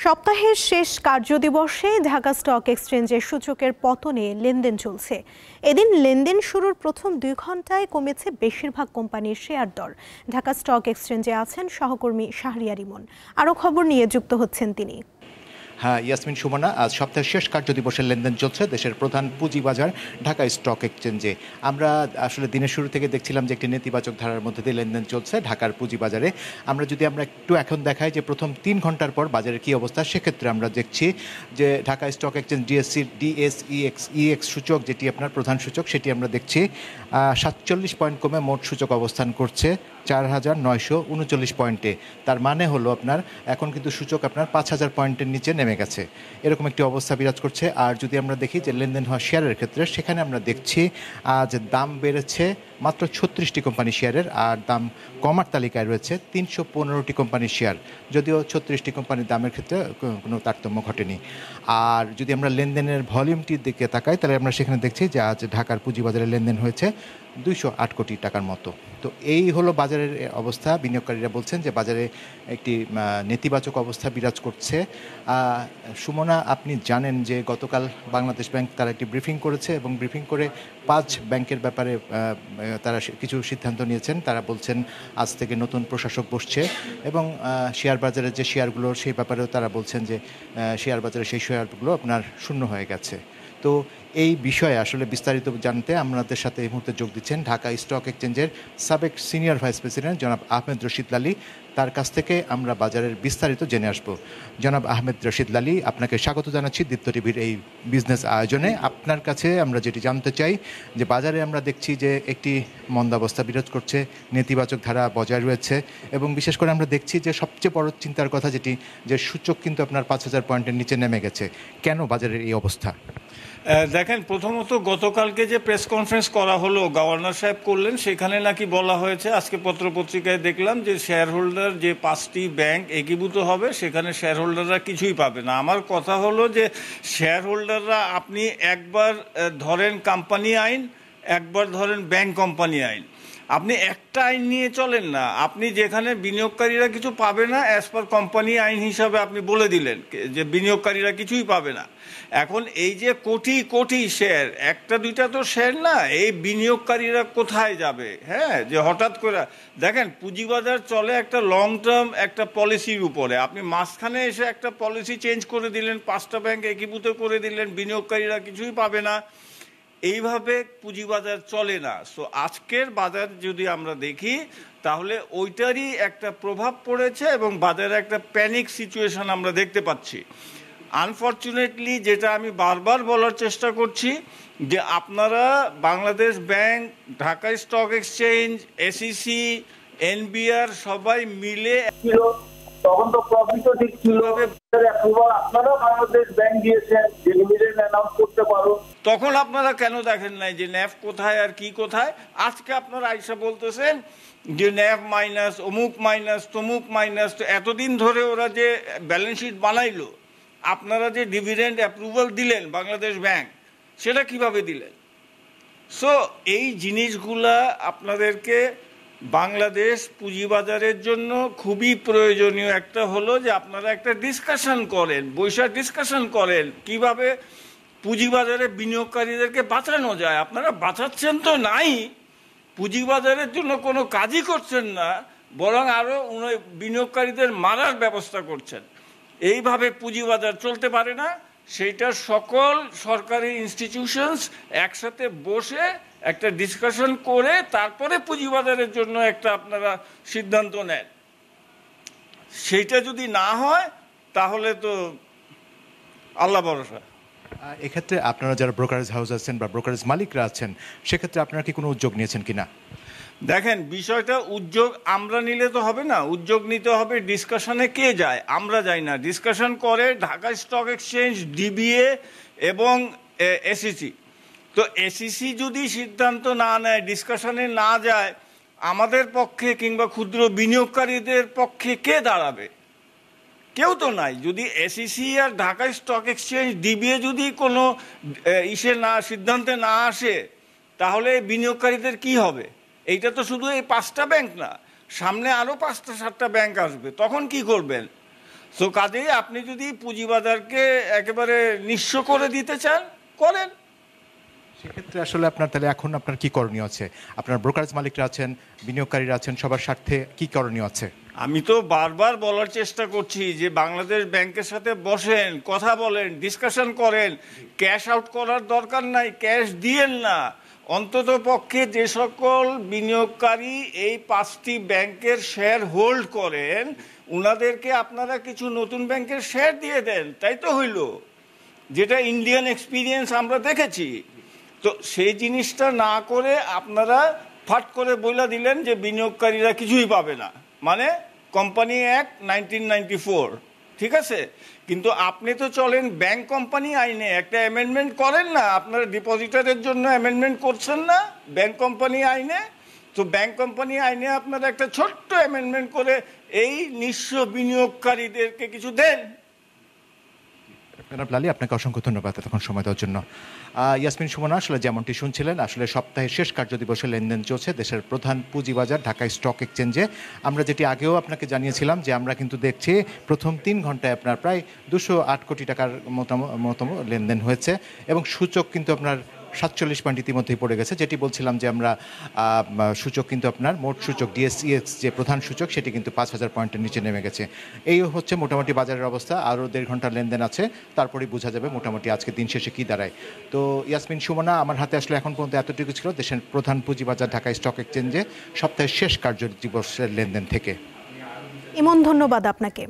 সপ্তাহের শেষ কার্যদিবসে ঢাকা স্টক এক্সচেঞ্জের সূচকের পতনে লেনদেন চলছে। এদিন লেনদেন শুরুর প্রথম 2 ঘন্টায় কমেছে বেশিরভাগ কোম্পানির শেয়ার দর। ঢাকা স্টক এক্সচেঞ্জে আছেন সহকর্মী শাহরিয়ার ইমন। আরও খবর নিয়ে যুক্ত হচ্ছেন তিনি। হ্যাঁ ইয়াসমিন, সুমনা, আজ সপ্তাহের শেষ কার্যদিবসের লেনদেন চলছে দেশের প্রধান পুঁজিবাজার ঢাকা স্টক এক্সচেঞ্জে। আমরা আসলে দিনের শুরু থেকে দেখছিলাম যে একটি নেতিবাচক ধারার মধ্যে দিয়ে লেনদেন চলছে ঢাকার পুঁজিবাজারে। আমরা একটু এখন দেখাই যে প্রথম 3 ঘন্টার পর বাজারের কী অবস্থা, সেক্ষেত্রে আমরা দেখছি যে ঢাকা স্টক এক্সচেঞ্জ ডিএসইএক্স সূচক, যেটি আপনার প্রধান সূচক, সেটি আমরা দেখছি 47 পয়েন্ট কমে মোট সূচক অবস্থান করছে 4939 পয়েন্টে। তার মানে হলো আপনার এখন কিন্তু সূচক আপনার 5000 পয়েন্টের নিচে নেমে গেছে, এরকম একটি অবস্থা বিরাজ করছে। আর যদি আমরা দেখি যে লেনদেন হওয়া শেয়ারের ক্ষেত্রে, সেখানে আমরা দেখছি আজ দাম বেড়েছে মাত্র 36টি কোম্পানি শেয়ারের, আর দাম কমার তালিকায় রয়েছে 315টি কোম্পানির শেয়ার, যদিও 36টি কোম্পানির দামের ক্ষেত্রে কোনো তারতম্য ঘটেনি। আর যদি আমরা লেনদেনের ভলিউমটির দিকে তাকাই, তাহলে আমরা সেখানে দেখছি যে আজ ঢাকার পুঁজিবাজারে লেনদেন হয়েছে 208 কোটি টাকার মতো। তো এই হলো বাজারের অবস্থা। বিনিয়োগকারীরা বলছেন যে বাজারে একটি নেতিবাচক অবস্থা বিরাজ করছে। সুমনা, আপনি জানেন যে গতকাল বাংলাদেশ ব্যাংক তারা একটি ব্রিফিং করেছে, এবং ব্রিফিং করে 5 ব্যাংকের ব্যাপারে তারা কিছু সিদ্ধান্ত নিয়েছেন। তারা বলছেন আজ থেকে নতুন প্রশাসক বসছে, এবং শেয়ার বাজারের যে শেয়ারগুলো, সেই ব্যাপারেও তারা বলছেন যে শেয়ার বাজারে সেই শেয়ারগুলো আপনার শূন্য হয়ে গেছে। তো এই বিষয়ে আসলে বিস্তারিত জানতে আমাদের সাথে এই মুহূর্তে যোগ দিচ্ছেন ঢাকা স্টক এক্সচেঞ্জের সাবেক সিনিয়র ভাইস প্রেসিডেন্ট জনাব আহমেদ রশিদ লালী। তার কাছ থেকে আমরা বাজারের বিস্তারিত জেনে আসব। জনাব আহমেদ রশিদ লালী, আপনাকে স্বাগত জানাচ্ছি দীপ্ত টিভির এই বিজনেস আয়োজনে। আপনার কাছে আমরা যেটি জানতে চাই যে বাজারে আমরা দেখছি যে একটি মন্দাবস্থা বিরাজ করছে, নেতিবাচক ধারা বজায় রয়েছে, এবং বিশেষ করে আমরা দেখছি যে সবচেয়ে বড় চিন্তার কথা যেটি, যে সূচক কিন্তু আপনার 5000 পয়েন্টের নিচে নেমে গেছে। কেন বাজারের এই অবস্থা? দেখেন, প্রথমত গতকালকে যে প্রেস কনফারেন্স করা হলো, গভর্নর সাহেব করলেন, সেখানে নাকি বলা হয়েছে, আজকে পত্রপত্রিকায় দেখলাম যে শেয়ার হোল্ডার যে 5টি ব্যাংক একীভূত হবে, সেখানে শেয়ার হোল্ডাররা কিছুই পাবে না। আমার কথা হলো যে শেয়ার হোল্ডাররা, আপনি একবার ধরেন কোম্পানি আইন, একবার ধরেন ব্যাংক কোম্পানি আইন, আপনি একটা আইন নিয়ে চলেন না। আপনি যেখানে বিনিয়োগকারীরা কিছু পাবে না, অ্যাজ পার কোম্পানি আইন হিসাবে আপনি বলে দিলেন যে বিনিয়োগকারীরা কিছুই পাবে না। এখন এই যে কোটি কোটি শেয়ার, একটা দুইটা তো শেয়ার না, এই বিনিয়োগকারীরা কোথায় যাবে? হ্যাঁ, যে হঠাৎ করে দেখেন, পুঁজিবাজার চলে একটা লং টার্ম একটা পলিসির উপরে। আপনি মাঝখানে এসে একটা পলিসি চেঞ্জ করে দিলেন, 5টা ব্যাংক একীভূত করে দিলেন, বিনিয়োগকারীরা কিছুই পাবে না, এইভাবে পুঁজিবাজার চলে না। সো আজকের বাজার যদি আমরা দেখি, তাহলে ওইটারই একটা প্রভাব পড়েছে, এবং বাজারে একটা প্যানিক সিচুয়েশন আমরা দেখতে পাচ্ছি। আনফর্চুনেটলি, যেটা আমি বারবার বলার চেষ্টা করছি, যে আপনারা Bangladesh bank, Dhaka stock exchange, SEC, NBR সবাই মিলে তখন তো প্রফিটও ঠিক ছিল, আপনারা বাংলাদেশ ব্যাংক দিয়েছেন যে ডিভিডেন্ড অ্যানাউন্স করতে পারো, তখন আপনারা কেন দেখেন নাই যে ন্যাফ কোথায় আর কি কোথায়? আজকে আপনারা আইসা বলতেছেন যে ন্যাফ মাইনাস, অমুক মাইনাস, তমুক মাইনাস। তো এতদিন ধরে ওরা যে ব্যালেন্স শিট বানাইলো, আপনারা যে ডিভিডেন্ড অ্যাপ্রুভাল দিলেন বাংলাদেশ ব্যাংক, সেটা কিভাবে দিলেন? সো এই জিনিসগুলা আপনাদেরকে বাংলাদেশ পুঁজিবাজারের জন্য খুবই প্রয়োজনীয়। একটা হলো যে আপনারা একটা ডিসকাশন করেন, বৈশাখ ডিসকাশন করেন কিভাবে পুঁজিবাজারে বিনিয়োগকারীদেরকে বাঁচানো যায়। আপনারা বাঁচাচ্ছেন তো নাই, পুঁজিবাজারের জন্য কোনো কাজই করছেন না, বরং আরও বিনিয়োগকারীদের মারার ব্যবস্থা করছেন। এইভাবে পুঁজিবাজার চলতে পারে না। সেইটা সকল সরকারি ইনস্টিটিউশনস একসাথে বসে একটা ডিসকাশন করে তারপরে পুঁজিবাজারের জন্য একটা আপনারা সিদ্ধান্ত নেন। সেইটা যদি না হয়, তাহলে তো আল্লাহ ভরসা। এক্ষেত্রে আপনারা যারা ব্রোকারেজ হাউস আছেন বা ব্রোকারেজ মালিকরা আছেন, সেক্ষেত্রে আপনারা কি কোনো উদ্যোগ নিয়েছেন কিনা? দেখেন, বিষয়টা উদ্যোগ আমরা নিলে তো হবে না, উদ্যোগ নিতে হবে ডিসকাশনে। কে যায়? আমরা যাই না। ডিসকাশন করে ঢাকা স্টক এক্সচেঞ্জ, ডিবিএ এবং এসইসি। তো এসইসি যদি সিদ্ধান্ত না নেয়, ডিসকাশনে না যায়, আমাদের পক্ষে কিংবা ক্ষুদ্র বিনিয়োগকারীদের পক্ষে কে দাঁড়াবে? কেউ তো নাই। যদি এসইসি আর ঢাকা স্টক এক্সচেঞ্জ, ডিবিএ যদি কোনো সিদ্ধান্তে না আসে, তাহলে বিনিয়োগকারীদের কি হবে? এইটা তো শুধু এই 5টা ব্যাংক না, সামনে আরও 5টা 7টা ব্যাংক আসবে, তখন কি করবেন? তো কাজেই আপনি যদি পুঁজিবাজারকে একেবারে নিঃস্ব করে দিতে চান করেন। সেক্ষেত্রে আসলে আপনার তাহলে এখন আপনার কি করণীয় আছে? আপনার ব্রোকারেজ মালিকরা আছেন, বিনিয়োগকারীরা আছেন, সবার স্বার্থে কি করণীয় আছে? আমি তো বারবার বলার চেষ্টা করছি যে বাংলাদেশ ব্যাংকের সাথে বসেন, কথা বলেন, ডিসকাশন করেন। ক্যাশ আউট করার দরকার নাই, ক্যাশ দিয়েন না। অন্তত পক্ষে যে সকল বিনিয়োগকারী এই 5টি ব্যাংকের শেয়ার হোল্ড করেন উনাদেরকে আপনারা কিছু নতুন ব্যাংকের শেয়ার দিয়ে দেন, তাই তো হইল, যেটা ইন্ডিয়ান এক্সপিরিয়েন্স আমরা দেখেছি। তো সেই জিনিসটা না করে আপনারা ফাট করে বইলা দিলেন যে বিনিয়োগকারীরা কিছুই পাবে না, মানে কোম্পানি অ্যাক্ট 1994, ঠিক আছে। কিন্তু আপনি তো চলেন ব্যাংক কোম্পানি আইনে, একটা অ্যামেন্ডমেন্ট করেন না। আপনারা ডিপোজিটারের জন্য অ্যামেন্ডমেন্ট করছেন না ব্যাংক কোম্পানি আইনে? তো ব্যাংক কোম্পানি আইনে আপনারা একটা ছোট্ট অ্যামেন্ডমেন্ট করে এই নিঃস্ব বিনিয়োগকারীদেরকে কিছু দেন। জনাব লালী, আপনাকে অসংখ্য ধন্যবাদ এতক্ষণ সময় দেওয়ার জন্য। ইয়াসমিন সুমনা, আসলে যেমনটি শুনছিলেন, আসলে সপ্তাহের শেষ কার্যদিবসে লেনদেন চলছে দেশের প্রধান পুঁজিবাজার ঢাকা স্টক এক্সচেঞ্জে। আমরা যেটি আগেও আপনাকে জানিয়েছিলাম যে আমরা কিন্তু দেখছি প্রথম 3 ঘন্টায় আপনার প্রায় 208 কোটি টাকার মতো লেনদেন হয়েছে এবং সূচক কিন্তু আপনার 47 পয়েন্ট ইতিমধ্যেই পড়ে গেছে। যেটি বলছিলাম যে আমরা সূচক কিন্তু আপনার মোট সূচক ডিএসইএক্স যে প্রধান সূচক সেটি কিন্তু 5000 পয়েন্টের নিচে নেমে গেছে। এই হচ্ছে মোটামুটি বাজারের অবস্থা। আরও 1.5 ঘন্টার লেনদেন আছে, তারপরেই বোঝা যাবে মোটামুটি আজকে দিন শেষে কী দাঁড়ায়। তো ইয়াসমিন সুমনা, আমার হাতে আসলে এখন পর্যন্ত এতটুকু ছিল দেশের প্রধান পুঁজিবাজার ঢাকা স্টক এক্সচেঞ্জে সপ্তাহের শেষ কার্যদিবসের লেনদেন থেকে। ইমন, ধন্যবাদ আপনাকে।